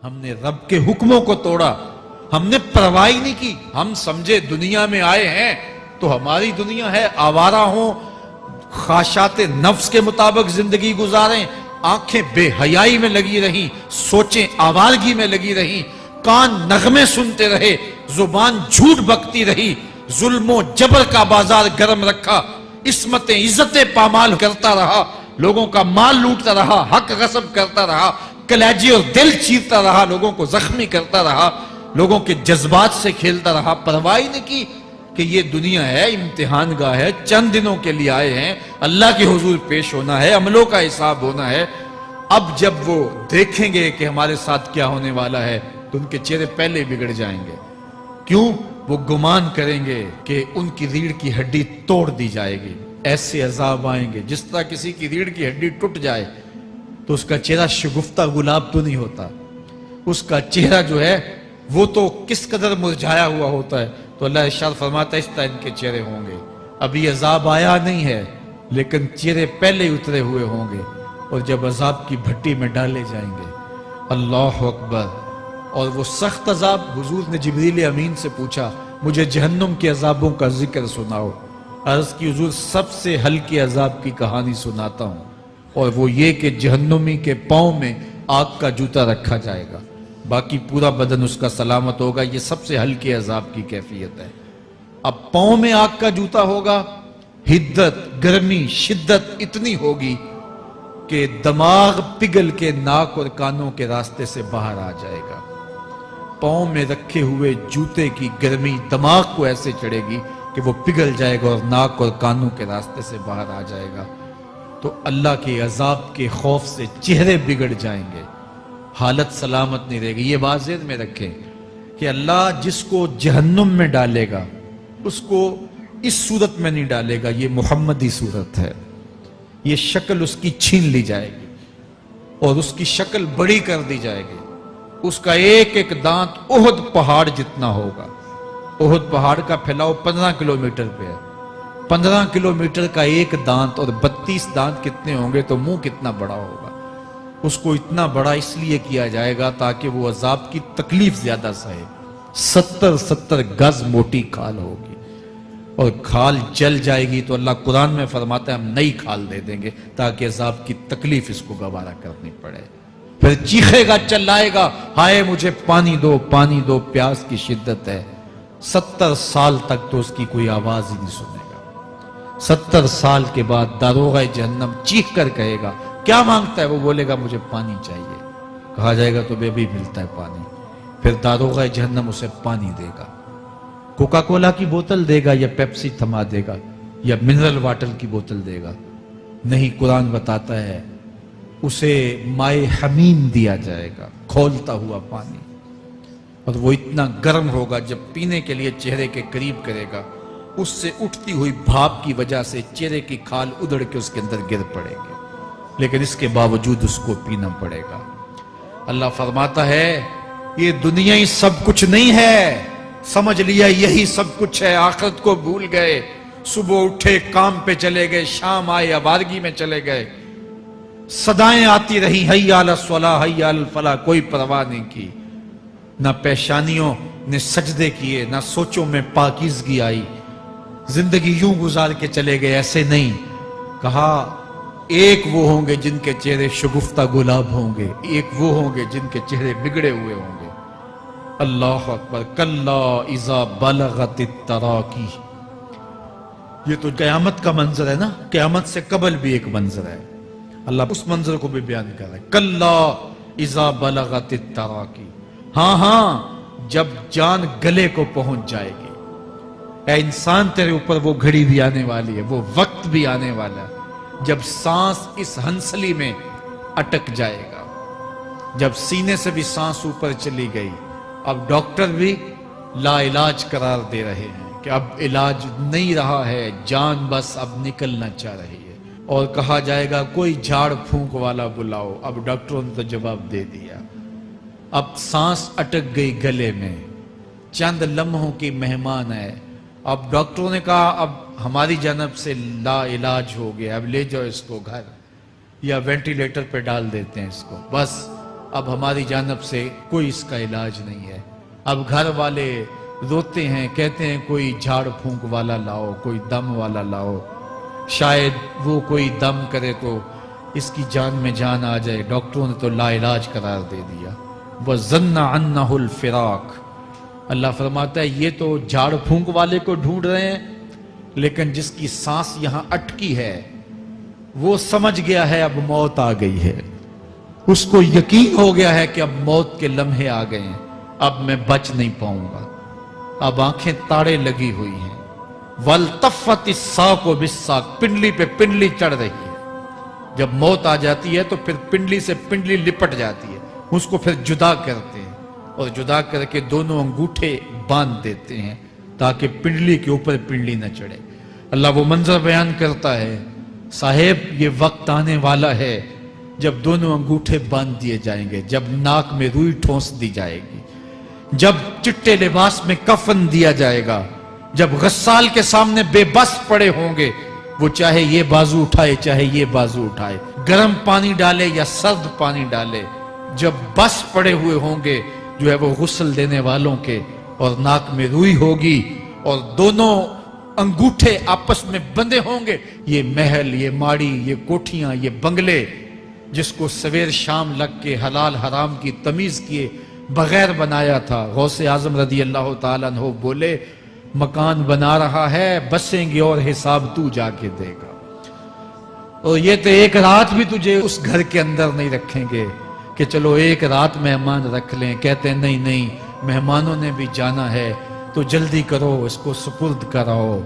ہم نے رب کے حکموں کو توڑا، ہم نے پرواہ ہی نہیں کی۔ ہم سمجھے دنیا میں آئے ہیں تو ہماری دنیا ہے، آوارہ ہوں، خواہشات نفس کے مطابق زندگی گزاریں، آنکھیں بے حیائی میں لگی رہیں، سوچیں آوارگی میں لگی رہیں، کان نغمے سنتے رہے، زبان جھوٹ بکتی رہی، ظلم و جبر کا بازار گرم رکھا، عصمتیں عزتیں پامال کرتا رہا، لوگوں کا مال لوٹتا رہا، حق غصب کرتا رہا، کلیجے اور دل چیرتا رہا، لوگوں کو زخمی کرتا رہا، لوگوں کے جذبات سے کھیلتا رہا، پرواہ نہیں کی کہ یہ دنیا ہے، امتحان گاہ ہے، چند دنوں کے لیے آئے ہیں، اللہ کے حضور پیش ہونا ہے، عملوں کا حساب ہونا ہے۔ اب جب وہ دیکھیں گے کہ ہمارے ساتھ کیا ہونے والا ہے تو ان کے چہرے پہلے بگڑ جائیں گے۔ کیوں؟ وہ گمان کریں گے کہ ان کی ریڑھ کی ہڈی توڑ دی جائے گی، ایسے عذاب آئیں گے جس طرح کسی کی ریڑھ کی ہڈی ٹوٹ جائے تو اس کا چہرہ شگفتہ گلاب تو نہیں ہوتا، اس کا چہرہ جو ہے وہ تو کس قدر مرجھایا ہوا ہوتا ہے۔ تو اللہ ارشاد فرماتا ہے اس طرح ان کے چہرے ہوں گے۔ ابھی عذاب آیا نہیں ہے لیکن چہرے پہلے اترے ہوئے ہوں گے، اور جب عذاب کی بھٹی میں ڈالے جائیں گے، اللہ اکبر، اور وہ سخت عذاب، حضور نے جبریل امین سے پوچھا مجھے جہنم کے عذابوں کا ذکر سناؤ۔ عرض کی حضور سب سے ہلکے عذاب کی کہانی سناتا ہوں، اور وہ یہ کہ جہنمی کے پاؤں میں آگ کا جوتا رکھا جائے گا، باقی پورا بدن اس کا سلامت ہوگا۔ یہ سب سے ہلکے عذاب کی کیفیت ہے۔ اب پاؤں میں آگ کا جوتا ہوگا، حدت، گرمی، شدت اتنی ہوگی کہ دماغ پگھل کے ناک اور کانوں کے راستے سے باہر آ جائے گا۔ پاؤں میں رکھے ہوئے جوتے کی گرمی دماغ کو ایسے چڑھے گی کہ وہ پگھل جائے گا اور ناک اور کانوں کے راستے سے باہر آ جائے گا۔ تو اللہ کے عذاب کے خوف سے چہرے بگڑ جائیں گے، حالت سلامت نہیں رہے گی۔ یہ بات ذہن میں رکھیں کہ اللہ جس کو جہنم میں ڈالے گا اس کو اس صورت میں نہیں ڈالے گا، یہ محمدی صورت ہے، یہ شکل اس کی چھین لی جائے گی اور اس کی شکل بڑی کر دی جائے گی۔ اس کا ایک ایک دانت احد پہاڑ جتنا ہوگا۔ احد پہاڑ کا پھیلاؤ 15 کلومیٹر پہ ہے، 15 کلومیٹر کا ایک دانت، اور 32 دانت کتنے ہوں گے تو منہ کتنا بڑا ہوگا۔ اس کو اتنا بڑا اس لیے کیا جائے گا تاکہ وہ عذاب کی تکلیف زیادہ سہے۔ 70 گز موٹی کھال ہوگی، اور کھال جل جائے گی تو اللہ قرآن میں فرماتا ہے ہم نئی کھال دے دیں گے تاکہ عذاب کی تکلیف اس کو گوارا کرنی پڑے۔ پھر چیخے گا، چلائے گا، ہائے مجھے پانی دو، پانی دو، پیاس کی شدت ہے۔ 70 سال تک تو اس کی کوئی آواز ہی نہیں سنے گا۔ 70 سال کے بعد داروغہ جہنم چیخ کر کہے گا کیا مانگتا ہے؟ وہ بولے گا مجھے پانی چاہیے۔ کہا جائے گا تو بے بھی ملتا ہے پانی۔ پھر داروغہ جہنم اسے پانی دے گا، کوکا کولا کی بوتل دے گا یا پیپسی تھما دے گا یا منرل واٹر کی بوتل دے گا؟ نہیں، قرآن بتاتا ہے اسے مائے حمیم دیا جائے گا، کھولتا ہوا پانی، اور وہ اتنا گرم ہوگا جب پینے کے لیے چہرے کے قریب کرے گا اس سے اٹھتی ہوئی بھاپ کی وجہ سے چہرے کی کھال ادھڑ کے اس کے اندر گر پڑے گی، لیکن اس کے باوجود اس کو پینا پڑے گا۔ اللہ فرماتا ہے یہ دنیا ہی سب کچھ نہیں ہے، سمجھ لیا یہی سب کچھ ہے، آخرت کو بھول گئے، صبح اٹھے کام پہ چلے گئے، شام آئے آوارگی میں چلے گئے، صدائیں آتی رہی حی علی الصلاۃ حی علی الفلاح، کوئی پرواہ نہیں کی، نہ پیشانیوں نے سجدے کیے، نہ سوچوں میں پاکیزگی آئی، زندگی یوں گزار کے چلے گئے۔ ایسے نہیں، کہا ایک وہ ہوں گے جن کے چہرے شگفتہ گلاب ہوں گے، ایک وہ ہوں گے جن کے چہرے بگڑے ہوئے ہوں گے۔ اللہ اکبر، کلا اذا بلغت التراقی، یہ تو قیامت کا منظر ہے نا، قیامت سے قبل بھی ایک منظر ہے، اللہ اس منظر کو بھی بیان کر رہا ہے، کلا اذا بلغت التراقی، ہاں جب جان گلے کو پہنچ جائے گی۔ اے انسان تیرے اوپر وہ گھڑی بھی آنے والی ہے، وہ وقت بھی آنے والا ہے جب سانس اس ہنسلی میں اٹک جائے گا، جب سینے سے بھی سانس اوپر چلی گئی، اب ڈاکٹر بھی لا علاج قرار دے رہے ہیں کہ اب علاج نہیں رہا ہے، جان بس اب نکلنا چاہ رہی ہے، اور کہا جائے گا کوئی جھاڑ پھونک والا بلاؤ، اب ڈاکٹروں نے تو جواب دے دیا، اب سانس اٹک گئی گلے میں، چند لمحوں کی مہمان ہے، اب ڈاکٹروں نے کہا اب ہماری جانب سے لا علاج ہو گیا، اب لے جاؤ اس کو گھر، یا وینٹیلیٹر پہ ڈال دیتے ہیں اس کو، بس اب ہماری جانب سے کوئی اس کا علاج نہیں ہے. اب گھر والے روتے ہیں، کہتے ہیں کوئی جھاڑ پھونک والا لاؤ، کوئی دم والا لاؤ، شاید وہ کوئی دم کرے تو اس کی جان میں جان آ جائے. ڈاکٹروں نے تو لا علاج قرار دے دیا. وَظَنَّ عَنَّهُ الْفِرَاقِ. اللہ فرماتا ہے یہ تو جھاڑ پھونک والے کو ڈھونڈ رہے ہیں، لیکن جس کی سانس یہاں اٹکی ہے وہ سمجھ گیا ہے اب موت آ گئی ہے. اس کو یقین ہو گیا ہے کہ اب موت کے لمحے آ گئے ہیں، اب میں بچ نہیں پاؤں گا. اب آنکھیں تاڑے لگی ہوئی ہیں. وَالْتَفَّتِ السَّاقُ بِالسَّاقِ. پنڈلی پہ پنڈلی چڑھ رہی ہے. جب موت آ جاتی ہے تو پھر پنڈلی سے پنڈلی لپٹ جاتی ہے، اس کو پھر جدا کرتے ہیں اور جدا کر کے دونوں انگوٹھے باندھ دیتے ہیں تاکہ پنڈلی کے اوپر پنڈلی نہ چڑھے. اللہ وہ منظر بیان کرتا ہے، صاحب یہ وقت آنے والا ہے جب دونوں انگوٹھے باندھ دیے جائیں گے، جب ناک میں روئی ٹھونس دی جائے گی، جب چٹے لباس میں کفن دیا جائے گا، جب غسال کے سامنے بے بس پڑے ہوں گے، وہ چاہے یہ بازو اٹھائے چاہے یہ بازو اٹھائے، گرم پانی ڈالے یا سرد پانی ڈالے، جب بس پڑے ہوئے ہوں گے جو ہے وہ غسل دینے والوں کے، اور ناک میں روئی ہوگی اور دونوں انگوٹھے آپس میں بندے ہوں گے. یہ محل، یہ ماڑی، یہ کوٹھیاں، یہ بنگلے جس کو سویر شام لگ کے حلال حرام کی تمیز کیے بغیر بنایا تھا. غوث اعظم رضی اللہ تعالیٰ عنہ بولے مکان بنا رہا ہے، بسیں گے اور حساب تو جا کے دے گا. اور یہ تو ایک رات بھی تجھے اس گھر کے اندر نہیں رکھیں گے کہ چلو ایک رات مہمان رکھ لیں. کہتے ہیں نہیں نہیں، مہمانوں نے بھی جانا ہے تو جلدی کرو، اس کو سپرد کراؤ.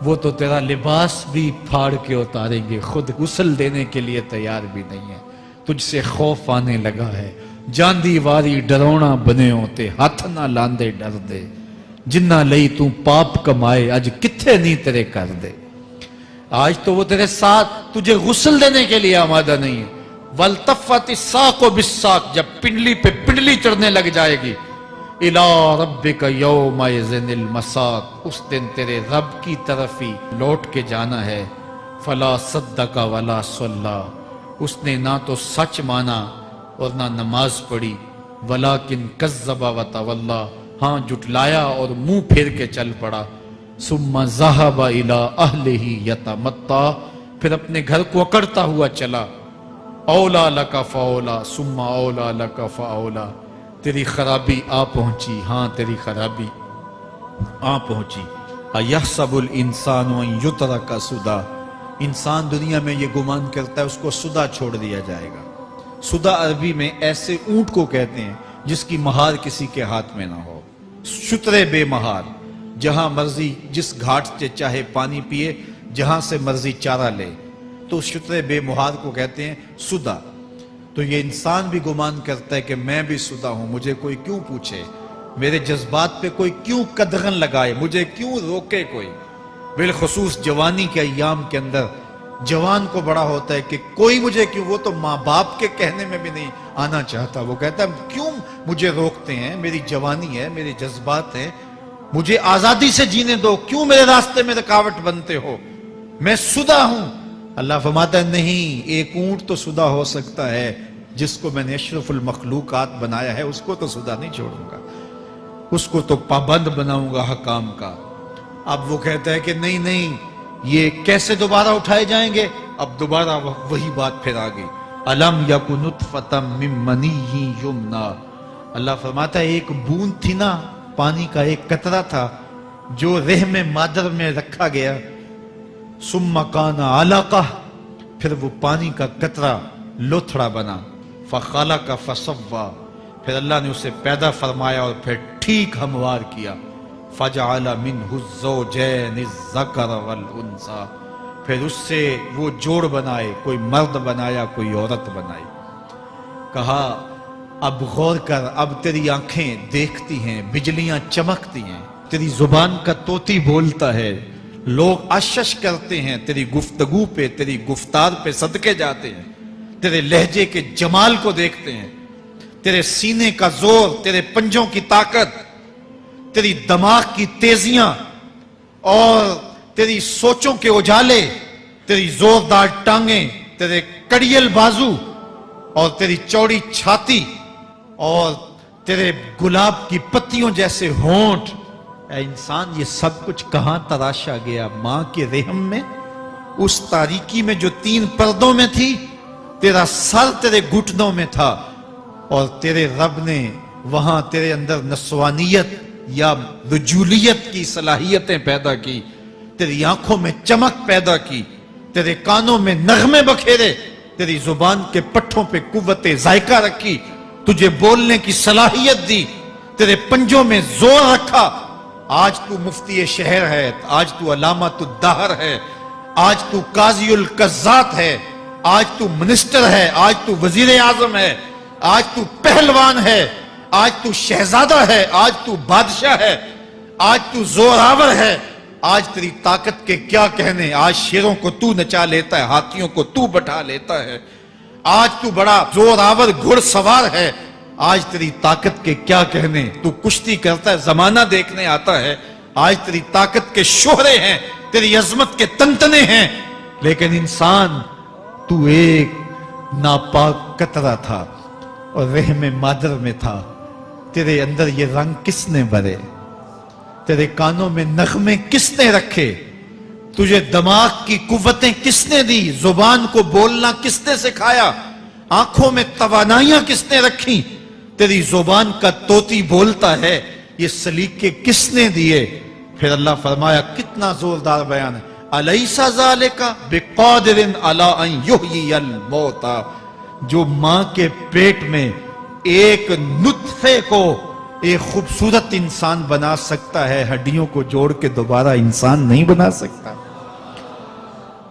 وہ تو تیرا لباس بھی پھاڑ کے اتاریں گے، خود غسل دینے کے لیے تیار بھی نہیں ہے. تجھ سے خوف آنے لگا ہے. جاندی واری ڈرونا بنے ہوتے، ہاتھ نہ لاندے ڈر دے. جنہ لئی تو پاپ کمائے، اج کتھے نہیں تیرے کر دے. آج تو وہ تیرے ساتھ تجھے غسل دینے کے لیے آمادہ نہیں ہے. وَالْتَفَّتِ السَّاقُ بِالسَّاقِ. جب پنڈلی پہ پنڈلی چڑھنے لگ جائے گی. إِلَىٰ رَبِّكَ يَوْمَئِذٍ الْمَسَاقُ. اس دن تیرے رب کی طرف ہی لوٹ کے جانا ہے. فَلَا صَدَّقَ وَلَا صَلَّىٰ. اس نے نہ تو سچ مانا اور نہ نماز پڑھی. وَلَٰكِنْ كَذَّبَ وَتَوَلَّىٰ. ہاں جھٹلایا اور منہ پھیر کے چل پڑا. ثُمَّ ذَهَبَ إِلَىٰ أَهْلِهِ يَتَمَطَّىٰ. پھر اپنے گھر کو اکڑتا ہوا چلا. اولا لک فاولا ثم اولا لک فاولا. تیری خرابی آ پہنچی، ہاں تیری خرابی آ پہنچی. اَيَحْسَبُ الْإِنسَانُ أَن يُتْرَكَ سُدًى. انسان دنیا میں یہ گمان کرتا ہے اس کو سدا چھوڑ دیا جائے گا. سدا عربی میں ایسے اونٹ کو کہتے ہیں جس کی مہار کسی کے ہاتھ میں نہ ہو. شترے بے مہار، جہاں مرضی جس گھاٹ سے چاہے پانی پیے، جہاں سے مرضی چارہ لے، تو شترے بے مہار کو کہتے ہیں سدا. تو یہ انسان بھی گمان کرتا ہے کہ میں بھی سدا ہوں، مجھے کوئی کیوں پوچھے، میرے جذبات پہ کوئی کیوں قدغن لگائے، مجھے کیوں روکے کوئی. بالخصوص جوانی کے ایام کے اندر جوان کو بڑا ہوتا ہے کہ کوئی مجھے کیوں. وہ تو ماں باپ کے کہنے میں بھی نہیں آنا چاہتا. وہ کہتا ہے کیوں مجھے روکتے ہیں، میری جوانی ہے، میرے جذبات ہیں، مجھے آزادی سے جینے دو، کیوں میرے راستے میں رکاوٹ بنتے ہو، میں سدا ہوں. اللہ فرماتا ہے نہیں، ایک اونٹ تو سدا ہو سکتا ہے، جس کو میں نے اشرف المخلوقات بنایا ہے اس کو تو سدا نہیں چھوڑوں گا، اس کو تو پابند بناؤں گا حکام کا. اب وہ کہتا ہے کہ نہیں نہیں، یہ کیسے دوبارہ اٹھائے جائیں گے. اب دوبارہ وہی بات پھر آ گئی. الم یک نطفۃ من منی یمنیٰ. اللہ فرماتا ہے ایک بوند تھی نا، پانی کا ایک قطرہ تھا جو رحم مادر میں رکھا گیا. ثم کان علقہ. پھر وہ پانی کا قطرہ لوتھڑا بنا. فخلق فسویٰ. پھر اللہ نے اسے پیدا فرمایا اور پھر ٹھیک ہموار کیا. فجعل منہ الزوجین الذکر والانثیٰ. پھر اس سے وہ جوڑ بنائے، کوئی مرد بنایا کوئی عورت بنائی. کہا اب غور کر، اب تیری آنکھیں دیکھتی ہیں، بجلیاں چمکتی ہیں، تیری زبان کا طوطی بولتا ہے، لوگ اشش کرتے ہیں تیری گفتگو پہ، تیری گفتار پہ صدقے جاتے ہیں، تیرے لہجے کے جمال کو دیکھتے ہیں، تیرے سینے کا زور، تیرے پنجوں کی طاقت، تیری دماغ کی تیزیاں اور تیری سوچوں کے اجالے، تیری زوردار ٹانگیں، تیرے کڑیل بازو اور تیری چوڑی چھاتی اور تیرے گلاب کی پتیوں جیسے ہونٹ، اے انسان یہ سب کچھ کہاں تراشا گیا؟ ماں کے رحم میں، اس تاریکی میں جو 3 پردوں میں تھی، تیرا سر تیرے گھٹنوں میں تھا، اور تیرے رب نے وہاں تیرے اندر نسوانیت یا رجولیت کی صلاحیتیں پیدا کی، تیری آنکھوں میں چمک پیدا کی، تیرے کانوں میں نغمے بکھیرے، تیری زبان کے پٹھوں پہ قوت ذائقہ رکھی، تجھے بولنے کی صلاحیت دی، تیرے پنجوں میں زور رکھا۔ آج تو مفتی شہر ہے، آج تو علامۃ الدہر ہے، آج تو قاضی القضات ہے، آج تو منسٹر ہے، آج تو وزیر اعظم ہے، آج تو پہلوان ہے، آج تو شہزادہ ہے، آج تو بادشاہ ہے، آج تو زوراور ہے، آج تیری طاقت کے کیا کہنے؟ آج شیروں کو تو نچا لیتا ہے، ہاتھیوں کو تو بٹھا لیتا ہے، آج تو بڑا زوراور گھڑ سوار ہے، آج تیری طاقت کے کیا کہنے؟ تو کشتی کرتا ہے، زمانہ دیکھنے آتا ہے، آج تیری طاقت کے شوہرے ہیں، تیری عظمت کے تنتنے ہیں، لیکن انسان تو ایک ناپاک قطرہ تھا اور رحم مادر میں تھا۔ تیرے اندر یہ رنگ کس نے بھرے؟ تیرے کانوں میں نغمے کس نے رکھے؟ تجھے دماغ کی قوتیں کس نے دی؟ زبان کو بولنا کس نے سکھایا؟ آنکھوں میں توانائیاں کس نے رکھی؟ تیری زبان کا طوطی بولتا ہے، یہ سلیقے کس نے دیے؟ پھر اللہ فرمایا، کتنا زوردار بیان ہے، الیس ذالک بقادر علی ان یحیی الموتى، جو ماں کے پیٹ میں ایک نطفے کو ایک خوبصورت انسان بنا سکتا ہے، ہڈیوں کو جوڑ کے دوبارہ انسان نہیں بنا سکتا؟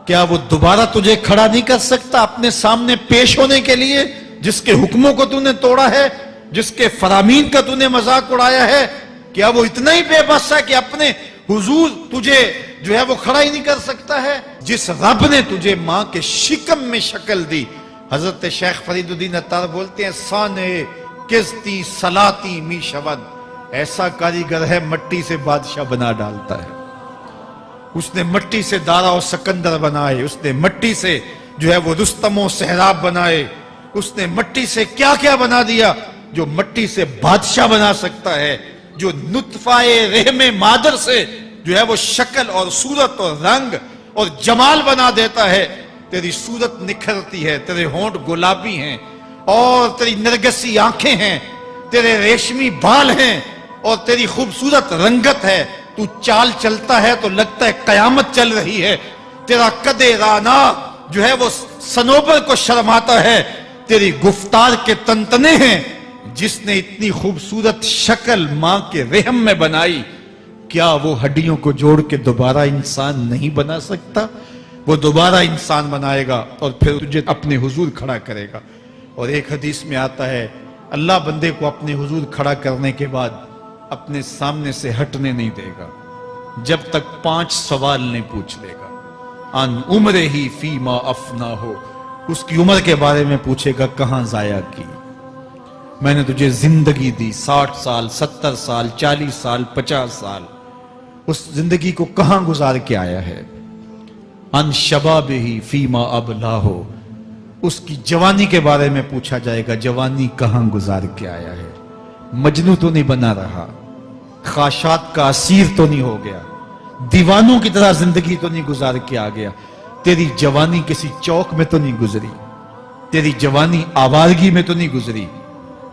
کیا وہ دوبارہ تجھے کھڑا نہیں کر سکتا اپنے سامنے پیش ہونے کے لیے؟ جس کے حکموں کو تو نے توڑا ہے، جس کے فرامین کا تو نے مذاق اڑایا ہے، کیا وہ اتنا ہی بے بس ہے کہ اپنے حضور تجھے جو ہے وہ کھڑا ہی نہیں کر سکتا ہے؟ جس رب نے تجھے ماں کے شکم میں شکل دی، حضرت شیخ فرید الدین عطار بولتے ہیں، سانے کستی سلاتی می شود، ایسا کاریگر ہے مٹی سے بادشاہ بنا ڈالتا ہے۔ اس نے مٹی سے دارا و سکندر بنائے، اس نے مٹی سے جو ہے وہ رستم و سہراب بنائے، اس نے مٹی سے کیا کیا بنا دیا جو مٹی سے بادشاہ بنا سکتا ہے، جو نطفہ رحم مادر سے جو ہے وہ شکل اور صورت اور رنگ اور جمال بنا دیتا ہے۔ تیری صورت نکھرتی ہے، تیرے ہونٹ گلابی ہیں اور تیری نرگسی آنکھیں ہیں، تیرے ریشمی بال ہیں اور تیری خوبصورت رنگت ہے، تو چال چلتا ہے تو لگتا ہے قیامت چل رہی ہے، تیرا قد رانا جو ہے وہ صنوبر کو شرماتا ہے، تیری گفتار کے تنتنے ہیں۔ جس نے اتنی خوبصورت شکل ماں کے رحم میں بنائی، کیا وہ ہڈیوں کو جوڑ کے دوبارہ انسان نہیں بنا سکتا؟ وہ دوبارہ انسان بنائے گا اور پھر تجھے اپنے حضور کھڑا کرے گا۔ اور ایک حدیث میں آتا ہے، اللہ بندے کو اپنے حضور کھڑا کرنے کے بعد اپنے سامنے سے ہٹنے نہیں دے گا جب تک 5 سوال نہیں پوچھ لے گا۔ ان عمرہ ہی فیما افنا ہو، اس کی عمر کے بارے میں پوچھے گا، کہاں ضائع کی؟ میں نے تجھے زندگی دی، 60 سال 70 سال 40 سال 50 سال، اس زندگی کو کہاں گزار کے آیا ہے؟ ان شباب ہی فیما ابلا ہو، اس کی جوانی کے بارے میں پوچھا جائے گا، جوانی کہاں گزار کے آیا ہے؟ مجنوں تو نہیں بنا رہا، خواہشات کا اسیر تو نہیں ہو گیا، دیوانوں کی طرح زندگی تو نہیں گزار کے آ گیا؟ تیری جوانی کسی چوک میں تو نہیں گزری، تیری جوانی آوارگی میں تو نہیں گزری،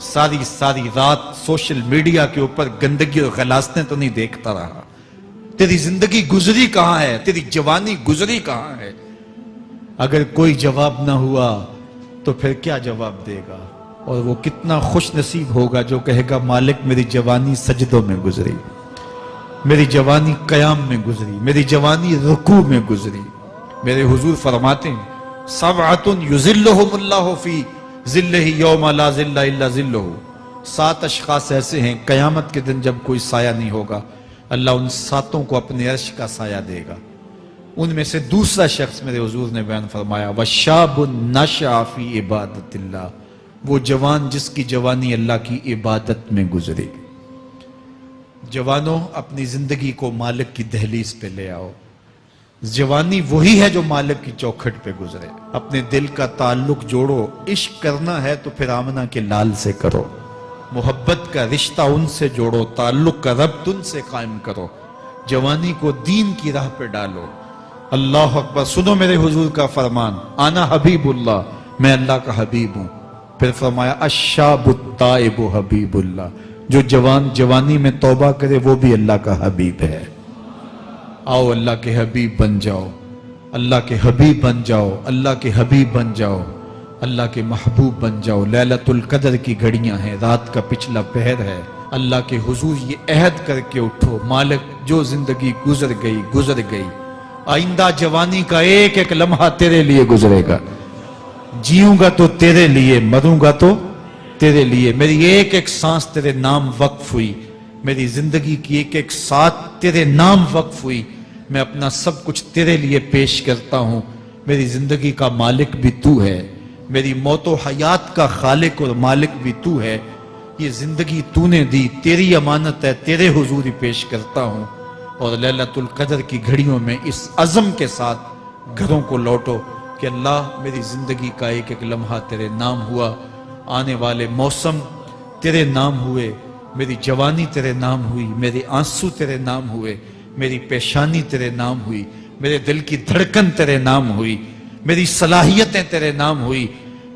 ساری رات سوشل میڈیا کے اوپر گندگی اور غلاظتیں تو نہیں دیکھتا رہا؟ تیری زندگی گزری کہاں ہے؟ تیری جوانی گزری کہاں ہے؟ اگر کوئی جواب نہ ہوا تو پھر کیا جواب دے گا؟ اور وہ کتنا خوش نصیب ہوگا جو کہے گا، مالک میری جوانی سجدوں میں گزری، میری جوانی قیام میں گزری، میری جوانی رکوع میں گزری۔ میرے حضور فرماتے ہیں، سبعۃ یظلھم اللہ فی ظلہ یوم لا ظل الا ظلہ، 7 اشخاص ایسے ہیں قیامت کے دن جب کوئی سایہ نہیں ہوگا، اللہ ان 7 کو اپنے عرش کا سایہ دے گا۔ ان میں سے دوسرا شخص میرے حضور نے بیان فرمایا، وشاب نشأ فی عبادت اللہ، وہ جوان جس کی جوانی اللہ کی عبادت میں گزری۔ جوانوں، اپنی زندگی کو مالک کی دہلیز پہ لے آؤ۔ جوانی وہی ہے جو مالک کی چوکھٹ پہ گزرے۔ اپنے دل کا تعلق جوڑو، عشق کرنا ہے تو پھر آمنہ کے لال سے کرو، محبت کا رشتہ ان سے جوڑو، تعلق کا ربط ان سے قائم کرو، جوانی کو دین کی راہ پہ ڈالو۔ اللہ اکبر۔ سنو میرے حضور کا فرمان، انا حبیب اللہ، میں اللہ کا حبیب ہوں۔ پھر فرمایا الشاب التائب حبیب اللہ، جو جوان جوانی میں توبہ کرے وہ بھی اللہ کا حبیب ہے۔ آؤ اللہ کے حبیب بن جاؤ، اللہ کے حبیب بن جاؤ، اللہ کے حبیب بن جاؤ، اللہ کے محبوب بن جاؤ۔ لیلۃ القدر کی گھڑیاں ہیں، رات کا پچھلا پہر ہے، اللہ کے حضور یہ عہد کر کے اٹھو، مالک جو زندگی گزر گئی، آئندہ جوانی کا ایک ایک لمحہ تیرے لیے گزرے گا، جیوں گا تو تیرے لیے، مروں گا تو تیرے لیے، میری ایک ایک سانس تیرے نام وقف ہوئی، میری زندگی کی ایک ایک ساتھ تیرے نام وقف ہوئی، میں اپنا سب کچھ تیرے لیے پیش کرتا ہوں۔ میری زندگی کا مالک بھی تو ہے، میری موت و حیات کا خالق اور مالک بھی تو ہے، یہ زندگی تو نے دی، تیری امانت ہے، تیرے حضور ہی پیش کرتا ہوں۔ اور لیلۃ القدر کی گھڑیوں میں اس عزم کے ساتھ گھروں کو لوٹو کہ اللہ میری زندگی کا ایک ایک لمحہ تیرے نام ہوا، آنے والے موسم تیرے نام ہوئے، میری جوانی تیرے نام ہوئی، میرے آنسو تیرے نام ہوئے، میری پیشانی تیرے نام ہوئی، میرے دل کی دھڑکن تیرے نام ہوئی، میری صلاحیتیں تیرے نام ہوئی،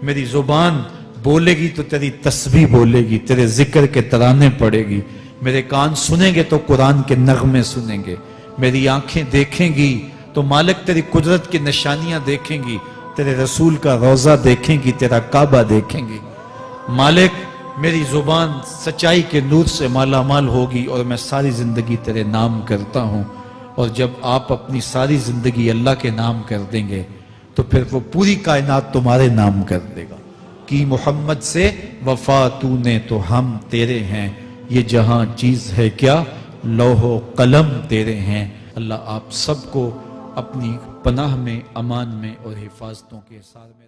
میری زبان بولے گی تو تیری تسبیح بولے گی، تیرے ذکر کے ترانے پڑے گی، میرے کان سنیں گے تو قرآن کے نغمے سنیں گے، میری آنکھیں دیکھیں گی تو مالک تیری قدرت کی نشانیاں دیکھیں گی، تیرے رسول کا روضہ دیکھیں گی، تیرا کعبہ دیکھیں گی۔ مالک میری زبان سچائی کے نور سے مالا مال ہوگی اور میں ساری زندگی تیرے نام کرتا ہوں، اور جب آپ اپنی ساری زندگی اللہ کے نام کر دیں گے تو پھر وہ پوری کائنات تمہارے نام کر دے گا۔ کی محمد سے وفا تو نے تو ہم تیرے ہیں، یہ جہاں چیز ہے کیا لوح و قلم تیرے ہیں۔ اللہ آپ سب کو اپنی پناہ میں، امان میں اور حفاظتوں کے ساتھ میں